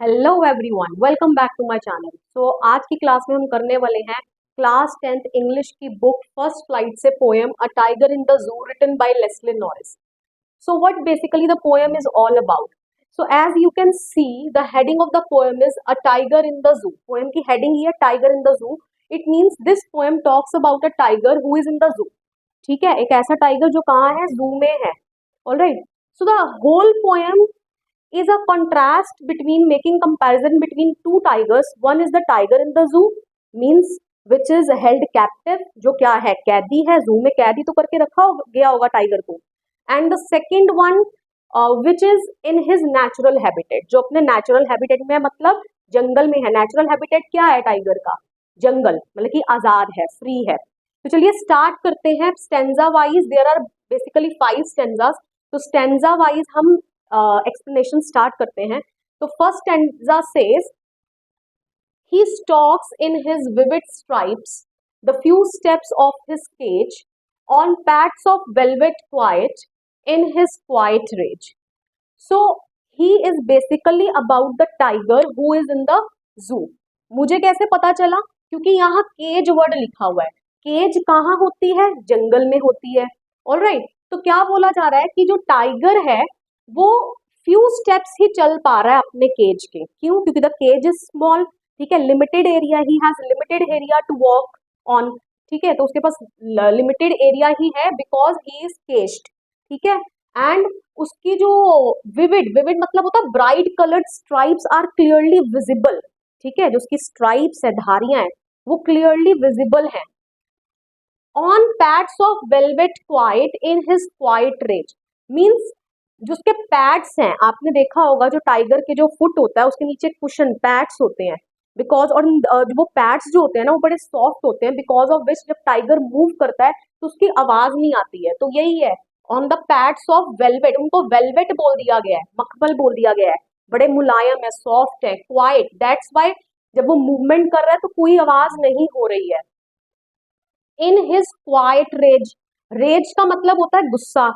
Hello everyone, welcome back to my channel. So आज की class में हम करने वाले हैं क्लास 10th इंग्लिश की बुक फर्स्ट फ्लाइट से poem a tiger in the zoo written by Leslie Norris. So what basically the poem is all about? So as you can see, the heading of the poem is A Tiger in the Zoo. Poem की heading ही है Tiger in the Zoo. It means this poem talks about a tiger who is in the zoo. ठीक है, एक ऐसा tiger जो कहाँ है, जू में है. Alright. So the whole poem is a contrast between making comparison between two tigers. One is the tiger in the zoo, means which is held captive, जो क्या है, कैदी है, जू में कैदी तो करके रखा गया होगा टाइगर को. And the second one which is in his natural habitat, जो अपने नेचुरल हैबिटेट में, मतलब जंगल में है. नेचुरल हैबिटेट क्या है टाइगर का? जंगल, मतलब कि आजाद है, फ्री है. तो चलिए स्टार्ट करते हैं stanza wise. There are basically 5 stanzas. तो स्टेंजा वाइज हम एक्सप्लेनेशन स्टार्ट करते हैं. तो first stanza says, he stalks in his vivid stripes the few steps of his cage on pads of velvet quiet in his quiet rage. So he is basically about the tiger who is in the zoo. मुझे कैसे पता चला? क्योंकि यहाँ cage word लिखा हुआ है. Cage कहाँ होती है? जंगल में होती है. ऑलराइट. तो क्या बोला जा रहा है कि जो टाइगर है वो फ्यू स्टेप्स ही चल पा रहा है अपने केज के. क्यों? क्योंकि द केज इज स्मॉल. ठीक है, limited area, he has limited area to walk on. ठीक है, तो उसके पास लिमिटेड एरिया ही है बिकॉज ही इज केज्ड. ठीक है, एंड उसकी जो विविड, विविड मतलब होता है bright coloured stripes are clearly visible. ठीक है, जो उसकी स्ट्राइप्स है, धारियां हैं, वो क्लियरली विजिबल है. On pads of velvet quiet in his quiet rage, means जो उसके पैड्स हैं, आपने देखा होगा जो टाइगर के जो फुट होता है उसके नीचे कुशन पैड्स होते हैं. बिकॉज और वो पैड्स जो होते हैं ना वो बड़े सॉफ्ट होते हैं, बिकॉज ऑफ विच जब टाइगर मूव करता है तो उसकी आवाज नहीं आती है. तो यही है, on the pads of velvet. उनको वेलवेट बोल दिया गया है, मखमल बोल दिया गया है, बड़े मुलायम है, सॉफ्ट है, क्वाइट. दैट्स वाई जब वो मूवमेंट कर रहा है तो कोई आवाज नहीं हो रही है. In his quiet rage, rage का मतलब होता है गुस्सा.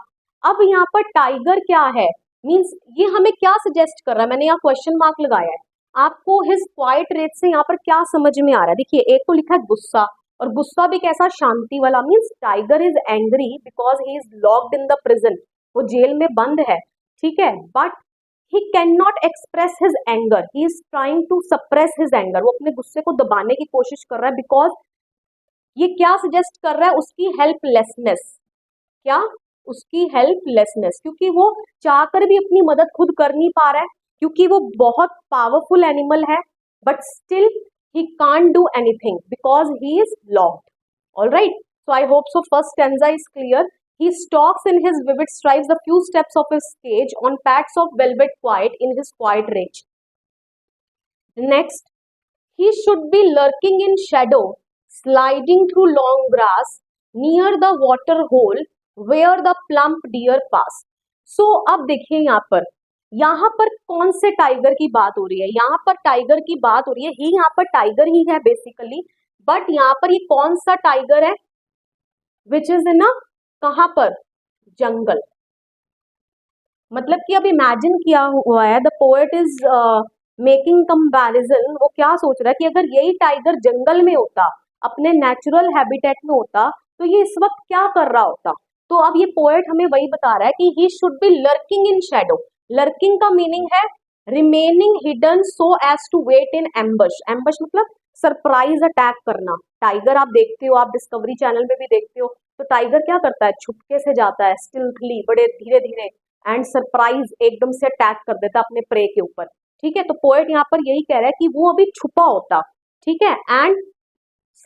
अब यहाँ पर टाइगर क्या है, मीन्स ये हमें क्या सजेस्ट कर रहा है? मैंने यहाँ क्वेश्चन मार्क लगाया है. आपको हिज क्वाइट रेज से यहाँ पर क्या समझ में आ रहा है? देखिए, एक तो लिखा है गुस्सा, और गुस्सा भी कैसा? शांति वाला. Means tiger is angry because he is locked in the prison. वो जेल में बंद है. ठीक है, but he can not express his anger. He is trying to suppress his anger. वो अपने गुस्से को दबाने की कोशिश कर रहा है. बिकॉज ये क्या सजेस्ट कर रहा है? उसकी हेल्पलेसनेस. क्या? उसकी हेल्पलेसनेस, क्योंकि वो चाहकर भी अपनी मदद खुद कर नहीं पा रहा है, क्योंकि वो बहुत पावरफुल एनिमल है, but still he can't do anything because he is locked. Alright, so I hope so first stanza is clear. He stalks in his vivid stripes the few steps of his cage on pads of velvet quiet in his quiet rage. Next, he should be lurking in shadow, sliding through long grass near the water hole where the plump deer pass. So अब देखिए यहाँ पर कौन से tiger की बात हो रही है? यहाँ पर टाइगर की बात हो रही है, ही यहाँ पर टाइगर ही है बेसिकली, बट यहाँ पर ये कौन सा टाइगर है? विच इज इन कहाँ पर? जंगल. मतलब कि अब इमेजिन किया हुआ है, the poet is making comparison. वो क्या सोच रहा है कि अगर यही टाइगर जंगल में होता, अपने नेचुरल हैबिटेट में होता, तो ये इस वक्त क्या कर रहा होता? तो अब ये पोएट हमें वही बता रहा है कि he should be lurking in shadow. Lurking का मीनिंग है remaining hidden so as to wait in ambush. Ambush मतलब सरप्राइज अटैक करना. टाइगर आप देखते हो, आप डिस्कवरी चैनल में भी देखते हो, तो टाइगर क्या करता है? छुपके से जाता है, स्टिल्थली, बड़े धीरे धीरे, एंड सरप्राइज एकदम से अटैक कर देता अपने प्रे के ऊपर. ठीक है, तो पोएट यहाँ पर यही कह रहा है कि वो अभी छुपा होता. ठीक है, and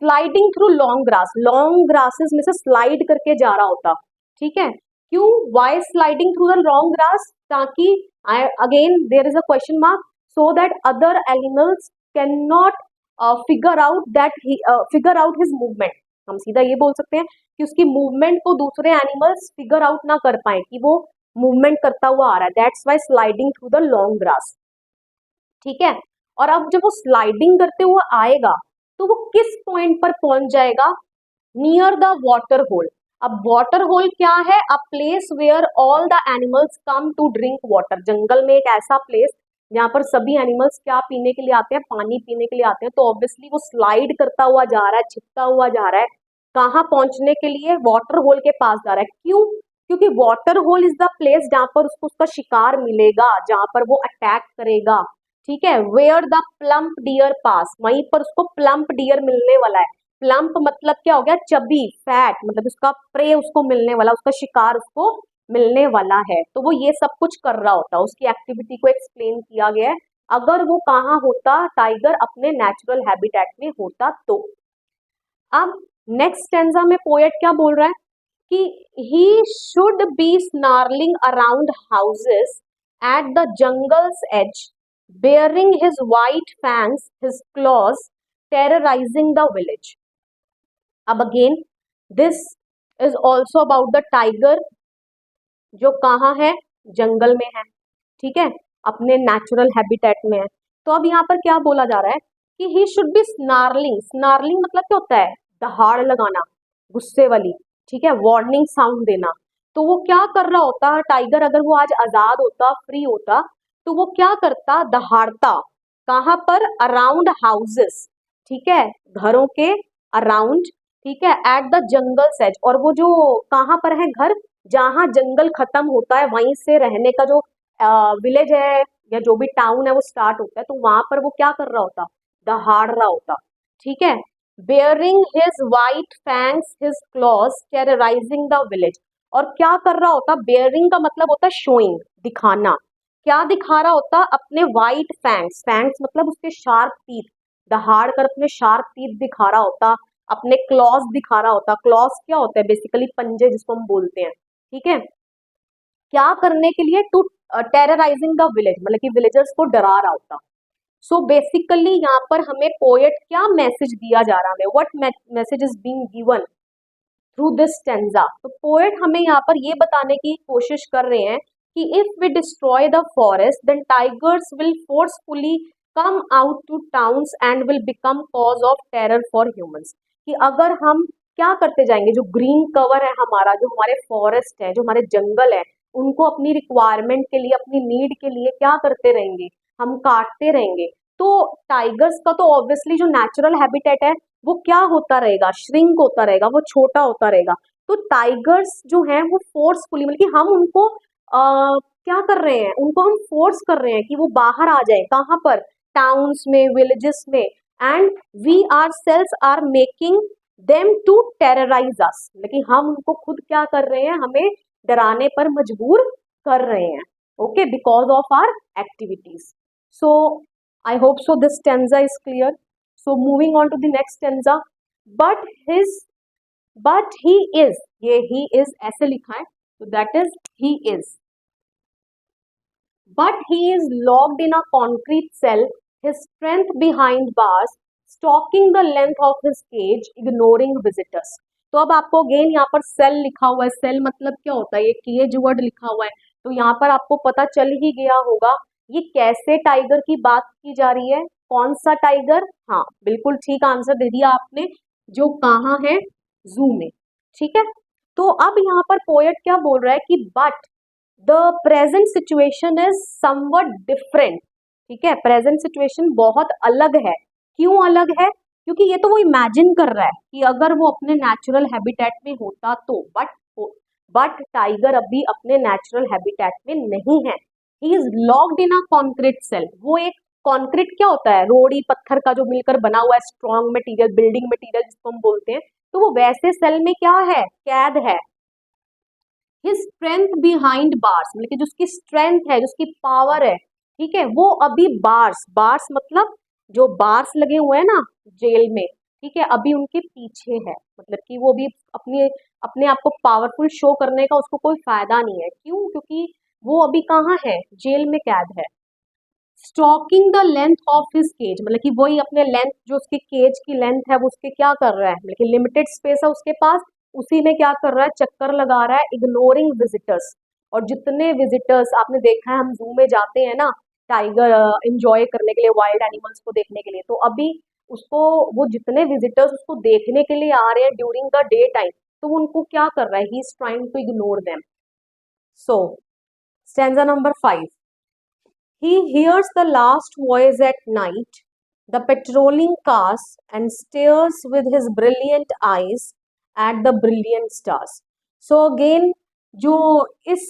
sliding through long grass, long grasses में से स्लाइड करके जा रहा होता. ठीक है, क्यों? Why sliding through the long grass? ताकि again there is a question mark, so that other animals can not figure out his movement. हम सीधा ये बोल सकते हैं कि उसकी मूवमेंट को दूसरे एनिमल्स फिगर आउट ना कर पाए कि वो मूवमेंट करता हुआ आ रहा है. That's why sliding through the long grass. ठीक है, और अब जब वो स्लाइडिंग करते हुए आएगा तो वो किस पॉइंट पर पहुंच जाएगा? Near the water hole. अब वाटर होल क्या है? A place where all the animals come to drink water. जंगल में एक ऐसा प्लेस यहाँ पर सभी एनिमल्स क्या पीने के लिए आते हैं, पानी पीने के लिए आते हैं। तो ऑब्वियसली वो स्लाइड करता हुआ जा रहा है, छिपता हुआ जा रहा है, कहाँ पहुंचने के लिए, वाटर होल के पास जा रहा है। क्यों? क्योंकि water hole is the place जहां पर उसको उसका शिकार मिलेगा, जहां पर वो अटैक करेगा, ठीक है। वेयर द प्लम्प डियर पास, वहीं पर उसको प्लम्प डियर मिलने वाला है। प्लम्प मतलब क्या हो गया, चबी, फैट, मतलब उसका प्रे उसको मिलने वाला, उसका शिकार उसको मिलने वाला है। तो वो ये सब कुछ कर रहा होता है, उसकी एक्टिविटी को एक्सप्लेन किया गया है। अगर वो कहाँ होता, टाइगर अपने नेचुरल हैबिटेट में होता तो। अब नेक्स्ट स्टेंजा में पोएट क्या बोल रहा है कि he should be snarling around houses at the jungle's edge, bearing his white fangs, his claws, terrorizing the village. अब again this is also about the tiger जो कहाँ है, जंगल में है, ठीक है, अपने नेचुरल हैबिटेट में है। तो अब यहाँ पर क्या बोला जा रहा है कि he should be snarling. Snarling मतलब क्या होता है, दहाड़ लगाना, गुस्से वाली, ठीक है, वार्निंग साउंड देना। तो वो क्या कर रहा होता टाइगर, अगर वो आज आजाद होता, फ्री होता, तो वो क्या करता, दहाड़ता, कहाँ पर, अराउंड हाउसेस, ठीक है, घरों के अराउंड, ठीक है, एट द जंगल सेज, और वो जो कहाँ पर है घर, जहां जंगल खत्म होता है, वहीं से रहने का जो विलेज है या जो भी टाउन है वो स्टार्ट होता है, तो वहां पर वो क्या कर रहा होता, दहाड़ रहा होता, ठीक है। Bearing his white fangs his clause terrorising the village, और क्या कर रहा होता, बेयरिंग का मतलब होता है शोइंग, दिखाना। क्या दिखा रहा होता, अपने वाइट फैंग्स, फैंग्स मतलब उसके शार्प टीथ, दहाड़ कर अपने शार्प टीथ दिखा रहा होता, अपने क्लॉज दिखा रहा होता। क्लॉज क्या होता है, बेसिकली पंजे जिसको हम बोलते हैं, ठीक है। क्या करने के लिए, टू टेरराइजिंग द विलेज, मतलब कि विलेजर्स को डरा रहा होता। सो बेसिकली यहाँ पर हमें पोएट क्या मैसेज दिया जा रहा है, what message is being given through this stanza. तो पोएट हमें यहाँ पर ये बताने की कोशिश कर रहे हैं कि if we destroy the forest then tigers will forcefully come out to towns and will become cause of terror for humans. कि अगर हम क्या करते जाएंगे, जो ग्रीन कवर है हमारा, जो हमारे फॉरेस्ट है, जो हमारे जंगल है, उनको अपनी रिक्वायरमेंट के लिए, अपनी नीड के लिए क्या करते रहेंगे, हम काटते रहेंगे। तो टाइगर्स का तो ऑब्वियसली जो नेचुरल हैबिटेट है वो क्या होता रहेगा, श्रिंक होता रहेगा, वो छोटा होता रहेगा। तो टाइगर्स जो है वो फोर्सफुली, मतलब कि हम उनको क्या कर रहे हैं, उनको हम फोर्स कर रहे हैं कि वो बाहर आ जाए, कहाँ पर, टाउन्स में, विलेजेस में, and we are cells are making them to terrorise us, लेकिन हम उनको खुद क्या कर रहे हैं, हमें डराने पर मजबूर कर रहे हैं, okay, because of our activities. So I hope so this stanza is clear. So moving on to the next stanza, but his, but he is, ये he is ऐसे लिखा है, तो that is he is, but he is locked in a concrete cell, his strength behind bars, stalking the length of his cage, ignoring visitors. तो अब आपको again यहाँ पर सेल लिखा हुआ है, सेल मतलब क्या होता है, ये केज वर्ड लिखा हुआ है, तो यहाँ पर आपको पता चल ही गया होगा ये कैसे टाइगर की बात की जा रही है, कौन सा टाइगर, हाँ बिल्कुल ठीक आंसर दे दिया आपने, जो कहाँ है, जू में, ठीक है। तो अब यहाँ पर पोएट क्या बोल रहा है कि but the present situation is somewhat different, ठीक है, प्रेजेंट सिचुएशन बहुत अलग है। क्यों अलग है, क्योंकि ये तो वो इमेजिन कर रहा है कि अगर वो अपने नेचुरल हैबिटेट में होता तो, बट टाइगर अभी अपने नेचुरल हैबिटेट में नहीं है। He is locked in a concrete cell, वो एक कॉन्क्रीट क्या होता है, रोड़ी पत्थर का जो मिलकर बना हुआ है, स्ट्रॉन्ग मटेरियल, बिल्डिंग मटेरियल जिसको हम बोलते हैं, तो वो वैसे सेल में क्या है, कैद है। हिज स्ट्रेंथ बिहाइंड बार्स, मतलब कि जो उसकी स्ट्रेंथ है, जो उसकी पावर है, ठीक है, वो अभी बार्स, बार्स मतलब जो बार्स लगे हुए हैं ना जेल में, ठीक है, अभी उनके पीछे है, मतलब कि वो भी अपने अपने आप को पावरफुल शो करने का उसको कोई फायदा नहीं है। क्यों, क्योंकि वो अभी कहाँ है, जेल में कैद है। Stalking the length of his cage, मतलब कि वही अपने लेंथ, जो उसके केज की लेंथ है वो उसके क्या कर रहा है, मतलब कि लिमिटेड स्पेस है उसके पास, उसी में क्या कर रहा है, चक्कर लगा रहा है, इग्नोरिंग विजिटर्स। और जितने विजिटर्स आपने देखा है, हम जू में जाते हैं ना टाइगर एंजॉय करने के लिए, वाइल्ड एनिमल्स को देखने के लिए, तो अभी उसको, वो जितने विजिटर्स उसको देखने के लिए आ रहे हैं ड्यूरिंग द डे टाइम, तो वो उनको क्या कर रहा है, he is trying to ignore them. So stanza number 5, he hears the last voice at night, the patrolling cars, and stares with his brilliant eyes at the brilliant stars. So again, जो इस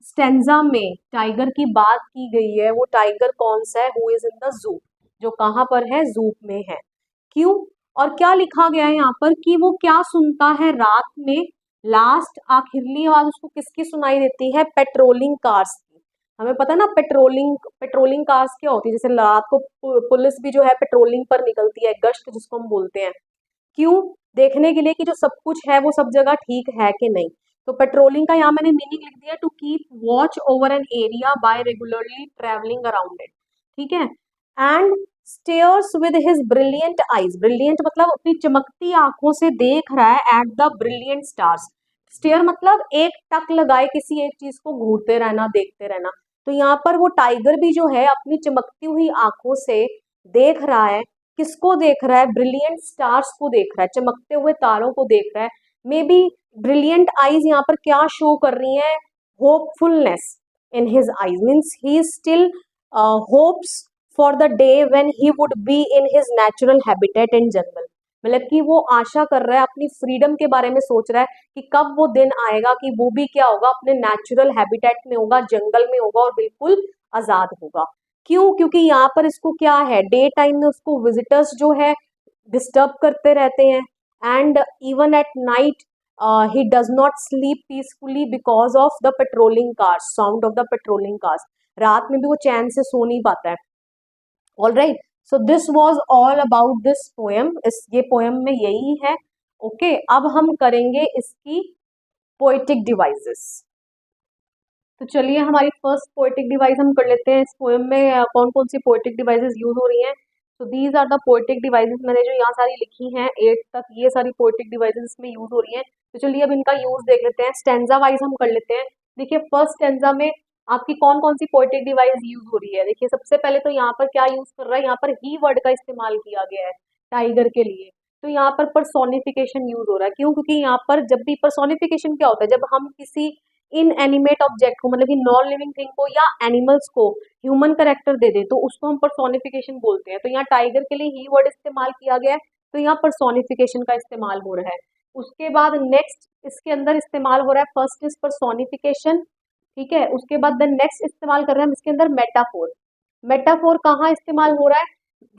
stanza में tiger की बात की गई है वो tiger कौन सा है? हु इज इन द जू, जो कहाँ पर है? जू में है। क्यों? और क्या लिखा गया है यहाँ पर कि वो क्या सुनता है रात में? लास्ट आखिरली आवाज उसको किसकी सुनाई देती है? पेट्रोलिंग कार्स की। हमें पता है ना पेट्रोलिंग कार्स क्या होती है? जैसे रात को पुलिस भी जो है पेट्रोलिंग पर निकलती है, गश्त जिसको हम बोलते हैं। क्यों? देखने के लिए कि जो सब कुछ है वो सब जगह ठीक है कि नहीं। तो पेट्रोलिंग का यहाँ मैंने मीनिंग लिख दिया, to keep watch over an area by regularly travelling around it. ठीक है। And stares with his brilliant eyes, brilliant मतलब अपनी चमकती आंखों से देख रहा है at the brilliant stars. Stare मतलब एक टक लगाए किसी एक चीज को घूरते रहना, देखते रहना। तो यहाँ पर वो टाइगर भी जो है अपनी चमकती हुई आंखों से देख रहा है। किसको देख रहा है? ब्रिलियंट स्टार्स को देख रहा है, चमकते हुए तारों को देख रहा है। मे बी ब्रिलियंट आईज यहाँ पर क्या शो कर रही हैं? Hopefulness in his eyes, means he still hopes for the day when he would be in his natural habitat in jungle. मतलब कि वो आशा कर रहा है, अपनी फ्रीडम के बारे में सोच रहा है कि कब वो दिन आएगा कि वो भी क्या होगा? अपने नेचुरल हैबिटेट में होगा, जंगल में होगा और बिल्कुल आजाद होगा। क्यों? क्योंकि यहाँ पर इसको क्या है? डे टाइम में उसको विजिटर्स जो है डिस्टर्ब करते रहते हैं, and even at night he does not sleep peacefully because of the patrolling cars, sound of the patrolling cars. रात में भी वो चैन से सो नहीं पाता है। All right, so this was all about this poem. ये पोएम में यही है। ओके, अब हम करेंगे इसकी पोएटिक डिवाइसेस। तो चलिए हमारी फर्स्ट पोएटिक डिवाइस हम कर लेते हैं। इस पोएम में कौन कौन सी पोएटिक डिवाइसेस यूज हो रही हैं? तो these are the poetic devices, मैंने जो यहाँ सारी लिखी हैं 8 तक, ये सारी पोएटिक डिवाइसेस इसमें यूज हो रही हैं। तो चलिए अब इनका यूज देख लेते हैं। स्टेंजा वाइज हम कर लेते हैं। देखिए फर्स्ट स्टेंजा में आपकी कौन कौन सी पोएटिक डिवाइस यूज हो रही है? देखिए सबसे पहले तो यहाँ पर क्या यूज कर रहा है? यहाँ पर ही वर्ड का इस्तेमाल किया गया है टाइगर के लिए। तो यहाँ पर पर्सोनिफिकेशन यूज हो रहा है। क्यों? क्योंकि यहाँ पर जब भी पर्सोनिफिकेशन क्या होता है? जब हम किसी इन एनिमेट ऑब्जेक्ट को, मतलब कि नॉन लिविंग थिंग को या एनिमल्स को ह्यूमन करेक्टर दे दे तो उसको हम पर्सोनिफिकेशन बोलते हैं। तो यहाँ टाइगर के लिए ही वर्ड इस्तेमाल किया गया है, तो यहाँ पर्सोनिफिकेशन का इस्तेमाल हो रहा है। उसके बाद नेक्स्ट इसके अंदर इस्तेमाल हो रहा है, फर्स्ट इज पर्सोनिफिकेशन। ठीक है, उसके बाद द नेक्स्ट इस्तेमाल कर रहे हैं हम इसके अंदर मेटाफोर। मेटाफोर कहाँ इस्तेमाल हो रहा है?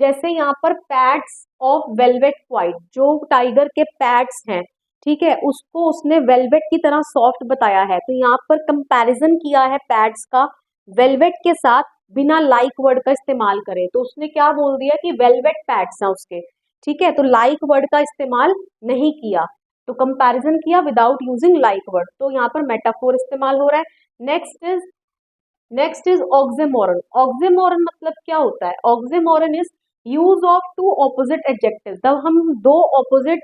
जैसे यहाँ पर पैड्स ऑफ वेलवेट व्हाइट, जो टाइगर के पैड्स हैं, ठीक है, उसको उसने वेलवेट की तरह सॉफ्ट बताया है। तो यहाँ पर कंपैरिजन किया है पैड्स का वेलवेट के साथ, बिना लाइक वर्ड का इस्तेमाल करे। तो उसने क्या बोल दिया कि वेलवेट पैड्स हैं उसके। ठीक है, तो लाइक वर्ड का इस्तेमाल नहीं किया, तो कंपैरिजन किया विदाउट यूजिंग लाइक वर्ड। तो यहाँ पर मेटाफोर इस्तेमाल हो रहा है। Next is oxymoron. ऑक्सीमोरन मतलब क्या होता है? Oxymoron is use of two opposite adjectives. तब हम दो ऑपोजिट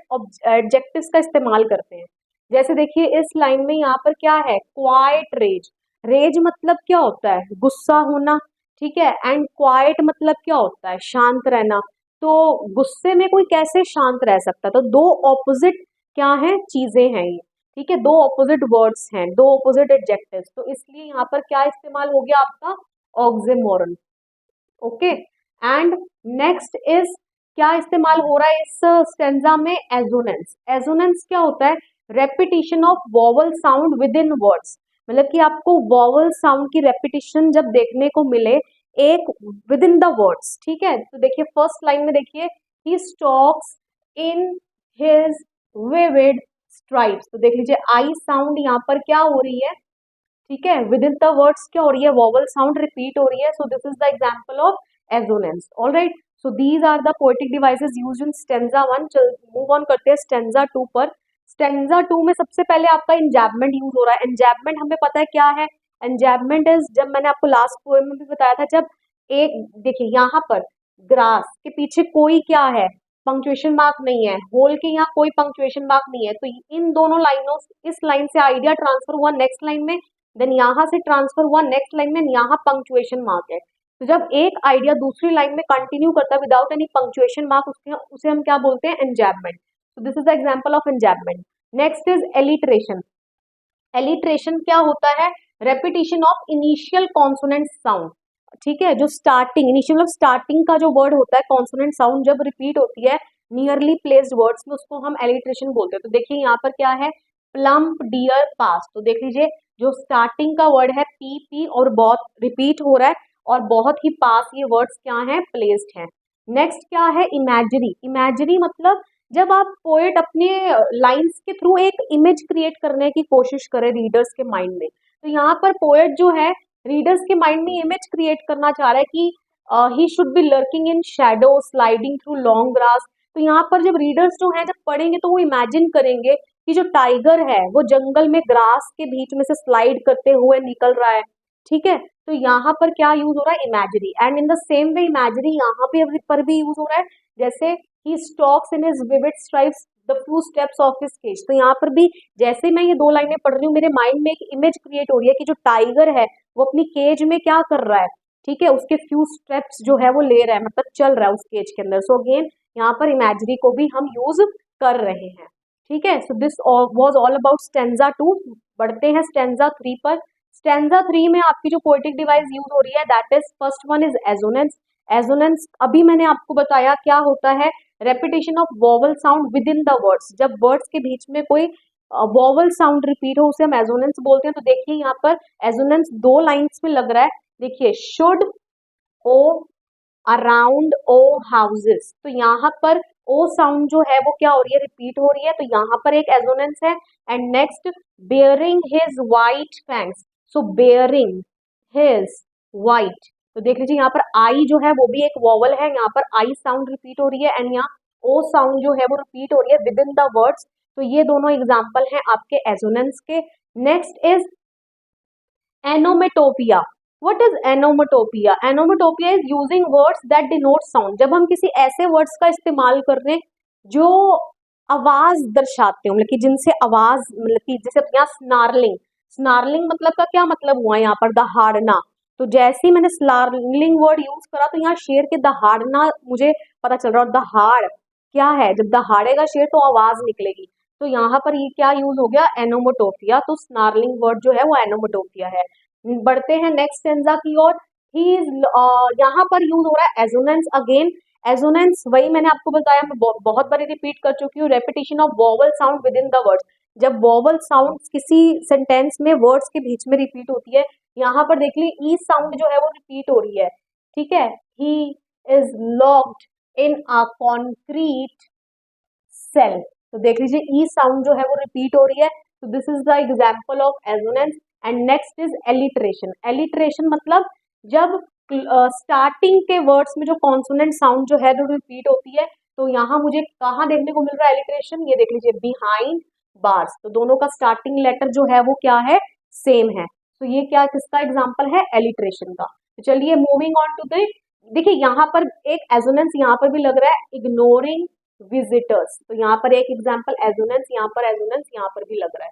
एडजेक्टिव्स का इस्तेमाल करते हैं। जैसे देखिए इस लाइन में यहाँ पर क्या है? Quite rage. रेज मतलब क्या होता है? गुस्सा होना। ठीक है, एंड क्वाइट मतलब क्या होता है? शांत रहना। तो गुस्से में कोई कैसे शांत रह सकता है? तो दो ऑपोजिट क्या है? चीजें हैं ये। ठीक है, दो ऑपोजिट वर्ड्स हैं, दो ऑपोजिट एडजेक्टिव्स, तो इसलिए यहाँ पर क्या इस्तेमाल हो गया आपका? Oxymoron. Okay, and next is क्या इस्तेमाल हो रहा है इस स्टेंजा में? एजोनेंस। एजोनेंस क्या होता है? Repetition of vowel sound with in words. मतलब कि आपको वॉवल साउंड की रेपिटिशन जब देखने को मिले एक विद इन द वर्ड्स। ठीक है, तो देखिए फर्स्ट लाइन में देखिए, he stalks in his vivid stripes. तो देख लीजिए आई साउंड यहाँ पर क्या हो रही है? ठीक है, विद इन द वर्ड्स क्या हो रही है? वॉवल साउंड रिपीट हो रही है। So this is the example of assonance. Alright, so these are the poetic devices used in stanza 1। चल मूव ऑन करते हैं स्टेंजा 2 पर। स्टेंजा 2 में सबसे पहले आपका इंजैबमेंट यूज हो रहा है। इंजैबमेंट हमें पता है क्या है? इंजैबमेंट इज, जब मैंने आपको लास्ट पोएम में भी बताया था, जब एक देखिए यहाँ पर ग्रास के पीछे कोई क्या है? पंक्चुएशन मार्क नहीं है, होल के यहाँ कोई पंक्चुएशन मार्क नहीं है। तो इन दोनों लाइनों, इस लाइन से आइडिया ट्रांसफर हुआ नेक्स्ट लाइन में, देन यहाँ से ट्रांसफर हुआ नेक्स्ट लाइन में, यहाँ पंक्चुएशन मार्क है। तो जब एक आइडिया दूसरी लाइन में कंटिन्यू करता है विदाउट एनी पंक्चुएशन मार्क, उसे हम क्या बोलते हैं? एंजैबमेंट। तो this is the example of enjambment. Next is alliteration. Alliteration क्या होता है? Repetition of initial consonant sound. ठीक है, जो स्टार्टिंग इनिशियल ऑफ स्टार्टिंग का जो वर्ड होता है कॉन्सोनेंट साउंड जब रिपीट होती है नियरली प्लेस्ड वर्ड्स में, उसको हम एलिट्रेशन बोलते हैं। तो देखिए यहाँ पर क्या है, प्लम्प, डियर, पास। तो देख लीजिए जो स्टार्टिंग का वर्ड है पी पी और बहुत रिपीट हो रहा है और बहुत ही पास ये वर्ड्स क्या है, प्लेस्ड है। नेक्स्ट क्या है, इमेजरी। इमेजरी मतलब जब आप पोएट अपने लाइंस के थ्रू एक इमेज क्रिएट करने की कोशिश करे रीडर्स के माइंड में, तो यहाँ पर पोएट जो है रीडर्स के माइंड में इमेज क्रिएट करना चाह रहा है कि he should be lurking in shadow, sliding through long grass. तो यहाँ पर जब रीडर्स जो है जब पढ़ेंगे तो वो इमेजिन करेंगे कि जो टाइगर है वो जंगल में ग्रास के बीच में से स्लाइड करते हुए निकल रहा है। ठीक है, तो यहाँ पर क्या यूज हो रहा है, imagery. And in the same way imagery यहाँ पे पर भी यूज हो रहा है, जैसे he stalks in his vivid stripes the few steps of his cage. तो यहाँ पर भी जैसे मैं ये दो लाइनें पढ़ रही हूँ मेरे माइंड में एक इमेज क्रिएट हो रही है कि जो टाइगर है वो अपनी केज में क्या कर रहा है, ठीक है, उसके फ्यू स्टेप्स जो है वो ले रहा है, मतलब चल रहा है उस केज के अंदर। सो अगेन यहाँ पर इमेजरी को भी हम यूज कर रहे हैं। ठीक है, so this was all about stanza 2। बढ़ते हैं स्टेंजा 3 पर। स्टेंजा 3 में आपकी जो पोएटिक डिवाइस यूज हो रही है that is first one is assonance. Assonance अभी मैंने आपको बताया क्या होता है, repetition of vowel sound with in the words. जब वर्ड्स के बीच में कोई वोवल साउंड रिपीट हो उसे हम एजोनेंस बोलते हैं। तो देखिए यहाँ पर एजोनेंस दो लाइंस में लग रहा है, देखिए should o around o houses. तो यहाँ पर ओ साउंड जो है वो क्या हो रही है, रिपीट हो रही है, तो यहाँ पर एक एजोनेंस है। And next bearing his white fangs. So bearing his white, तो देख लीजिए यहाँ पर आई जो है वो भी एक वॉवल है, यहाँ पर आई साउंड रिपीट हो रही है एंड यहाँ ओ साउंड जो है वो रिपीट हो रही है विद इन द वर्ड्स। तो ये दोनों एग्जाम्पल हैं आपके एजोनेंस के। Next is onomatopoeia. What is onomatopoeia? Onomatopoeia is using words that denote sound. जब हम किसी ऐसे वर्ड्स का इस्तेमाल कर रहे हैं जो आवाज दर्शाते हो, मतलब कि जिनसे आवाज, मतलब कि जैसे यहाँ स्नार्लिंग। स्नार्लिंग मतलब का क्या मतलब हुआ यहाँ पर, दहाड़ना। तो जैसे ही मैंने स्नार्लिंग वर्ड यूज करा तो यहाँ शेर के दहाड़ना मुझे पता चल रहा है। दहाड़ क्या है, जब दहाड़ेगा शेर तो आवाज निकलेगी। तो यहाँ पर ये क्या यूज हो गया, एनोमोटोपिया। तो स्नार्लिंग वर्ड जो है वो एनोमोटोपिया है। बढ़ते हैं नेक्स्ट स्टेंजा की ओर। ही इज, यहाँ पर यूज हो रहा है एजोनेंस अगेन। एजोनेंस वही मैंने आपको बताया, मैं बहुत बारी रिपीट कर चुकी हूँ, repetition of vowel sound with in the words. जब वोवल साउंड किसी सेंटेंस में वर्ड्स के बीच में रिपीट होती है, यहाँ पर देख ली ई साउंड जो है वो रिपीट हो रही है। ठीक है, he is locked in a concrete cell. तो देख लीजिए ई साउंड जो है वो रिपीट हो रही है। तो this is the example of assonance. And next is alliteration. Alliteration मतलब जब स्टार्टिंग के वर्ड्स में जो कॉन्सोनेंट साउंड जो है वो रिपीट होती है। तो यहाँ मुझे कहाँ देखने को मिल रहा है एलिट्रेशन, ये देख लीजिए बिहाइंड बार्स। तो दोनों का स्टार्टिंग लेटर जो है वो क्या है, सेम है। तो ये क्या किसका एग्जाम्पल है, एलिट्रेशन का। तो चलिए मूविंग ऑन टू द, देखिए यहाँ पर एक एजोनेंस यहाँ पर भी लग रहा है, इग्नोरिंग विजिटर्स। तो यहाँ पर एक एग्जाम्पल एजोनेंस, यहाँ पर एजोनेंस, यहाँ पर भी लग रहा है।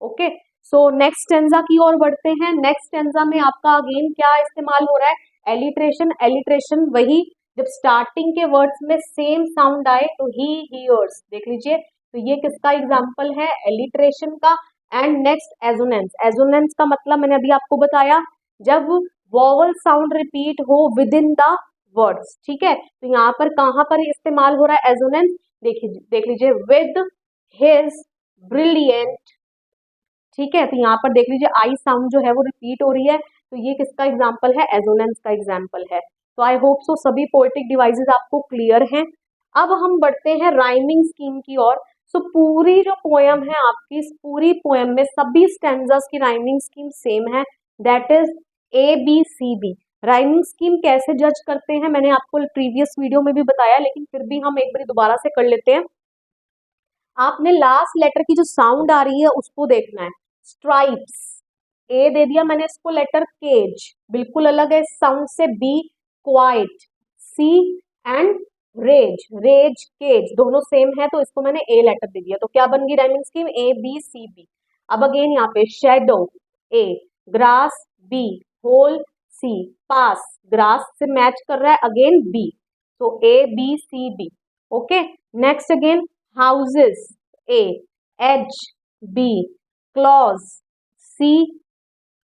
ओके, सो नेक्स्ट स्टेंजा की ओर बढ़ते हैं। नेक्स्ट स्टेंजा में आपका अगेन क्या इस्तेमाल हो रहा है, एलिट्रेशन। एलिट्रेशन वही जब स्टार्टिंग के वर्ड्स में सेम साउंड आए तो ही हियर्स। देख लीजिए, तो ये किसका एग्जाम्पल है, एलिट्रेशन का। And next assonance. एजोनेंस का मतलब मैंने अभी आपको बताया, जब वोवल साउंड रिपीट हो विद इन द वर्ड्स। ठीक है, तो यहाँ पर कहाँ पर इस्तेमाल हो रहा है एजोनेंस, देखिए देख लीजिए, विद हिज ब्रिलियंट। ठीक है, तो यहाँ पर देख लीजिए आई साउंड जो है वो रिपीट हो रही है। तो ये किसका एग्जाम्पल है, एजोनेंस का एग्जाम्पल है। तो आई होप सो सभी पोएटिक डिवाइसेस आपको क्लियर हैं। अब हम बढ़ते हैं राइमिंग स्कीम की ओर। सो पूरी जो पोयम है आपकी, इस पूरी पोयम में सभी स्टैंजास की राइमिंग स्कीम सेम है, that is ABCB। Rhyming scheme कैसे जज करते हैं मैंने आपको प्रीवियस वीडियो में भी बताया, लेकिन फिर भी हम एक बार दोबारा से कर लेते हैं। आपने लास्ट लेटर की जो साउंड आ रही है उसको देखना है। स्ट्राइप्स, ए दे दिया मैंने इसको लेटर, केज बिल्कुल अलग है इस साउंड से, B quiet, C and rage, rage cage दोनों सेम है, तो इसको मैंने ए लेटर दे दिया। तो क्या बन गई राइमिंग स्कीम, ABCB। अब अगेन यहाँ पे shadow A, grass B, hole C, pass grass से मैच कर रहा है अगेन बी, तो ABCB। Okay, next again houses A, H B, claws C,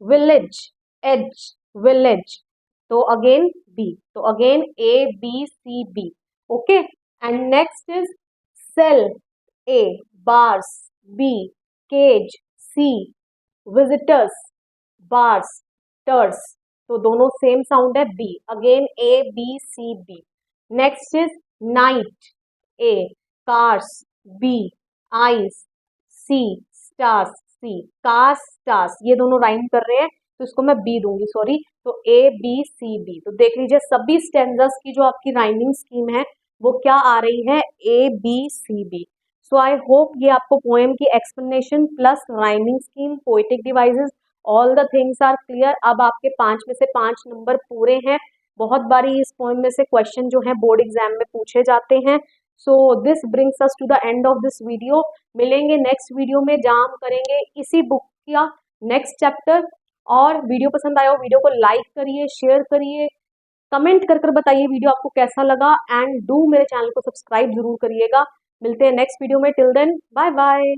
village H, village तो अगेन बी, तो again A B C B, okay. And next is cell, A, bars, B, cage, C, visitors, bars, टर्स, तो दोनों same sound है, B, again A B C B. Next is night, A, cars, B, ice, C, stars, C, cars stars, ये दोनों rhyme कर रहे हैं तो इसको मैं बी दूंगी, सॉरी। तो ए बी सी बी, तो देख लीजिए सभी स्टैंडर्ड्स की जो आपकी राइमिंग स्कीम है वो क्या आ रही है, A B C B. So I hope ये आपको पोएम की explanation plus rhyming scheme, poetic devices, all the things are clear. अब आपके 5 में से 5 नंबर पूरे हैं। बहुत बारी इस पोएम में से क्वेश्चन जो है बोर्ड एग्जाम में पूछे जाते हैं। So this brings us to the end of this video. मिलेंगे नेक्स्ट वीडियो में जहां हम करेंगे इसी बुक का नेक्स्ट चैप्टर। और वीडियो पसंद आया हो वीडियो को लाइक करिए, शेयर करिए, कमेंट कर बताइए वीडियो आपको कैसा लगा, एंड डू मेरे चैनल को सब्सक्राइब जरूर करिएगा। मिलते हैं नेक्स्ट वीडियो में, टिल देन बाय बाय।